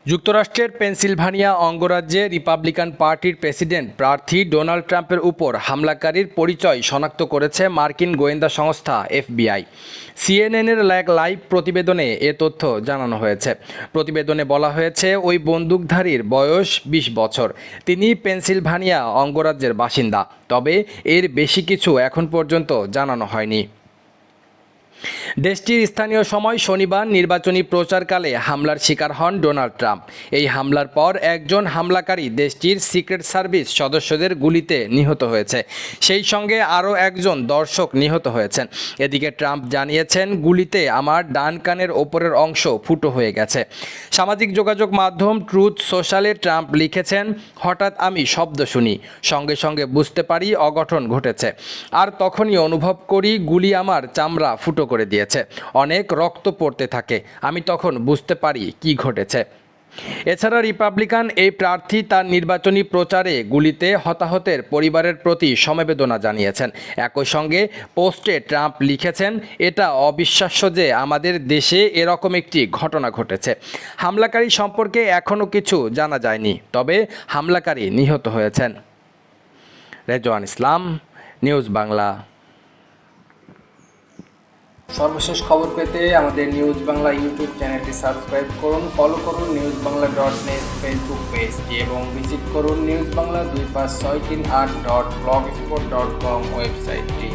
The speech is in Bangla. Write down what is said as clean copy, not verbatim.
যুক্তরাষ্ট্রের পেনসিলভানিয়া অঙ্গরাজ্যে রিপাবলিকান পার্টির প্রেসিডেন্ট প্রার্থী ডোনাল্ড ট্রাম্পের উপর হামলাকারীর পরিচয় শনাক্ত করেছে মার্কিন গোয়েন্দা সংস্থা এফবিআই। সিএনএনের এক লাইভ প্রতিবেদনে এ তথ্য জানানো হয়েছে। প্রতিবেদনে বলা হয়েছে, ওই বন্দুকধারীর বয়স ২০ বছর। তিনি পেনসিলভানিয়া অঙ্গরাজ্যের বাসিন্দা, তবে এর বেশি কিছু এখন পর্যন্ত জানানো হয়নি। দেশটির স্থানীয় সময় শনিবার নির্বাচনী প্রচারকালে হামলার শিকার হন ডোনাল্ড ট্রাম্প। এই হামলার পর একজন হামলাকারী দেশটির সিক্রেট সার্ভিস সদস্যদের গুলিতে নিহত হয়েছে। সেই সঙ্গে আরও একজন দর্শক নিহত হয়েছেন। এদিকে ট্রাম্প জানিয়েছেন, গুলিতে আমার ডান কানের ওপরের অংশ ফুটো হয়ে গেছে। সামাজিক যোগাযোগ মাধ্যম ট্রুথ সোশ্যালে ট্রাম্প লিখেছেন, হঠাৎ আমি শব্দ শুনি, সঙ্গে সঙ্গে বুঝতে পারি অঘটন ঘটেছে, আর তখনই অনুভব করি গুলি আমার চামড়া ফুটো করে দিয়েছে, অনেক রক্ত পড়তে থাকে। আমি তখন বুঝতে পারি কি ঘটেছে। এছাড়া রিপাবলিকান এই প্রার্থী তার নির্বাচনী প্রচারে গুলিতে হতাহতের পরিবারের প্রতি সমবেদনা জানিয়েছেন। একই সঙ্গে পোস্টে ট্রাম্প লিখেছেন, এটা অবিশ্বাস্য যে আমাদের দেশে এরকম একটি ঘটনা ঘটেছে। হামলাকারী সম্পর্কে এখনও কিছু জানা যায়নি, তবে হামলাকারী নিহত হয়েছেন। রেজওয়ান ইসলাম, নিউজ বাংলা। সর্বশেষ খবর পেতে আমাদের নিউজ বাংলা ইউটিউব চ্যানেলটি সাবস্ক্রাইব করুন, ফলো করুন newsbangla.net ফেসবুক পেজটি এবং ভিজিট করুন নিউজ বাংলা 2568.blogspot.com ওয়েবসাইটটি।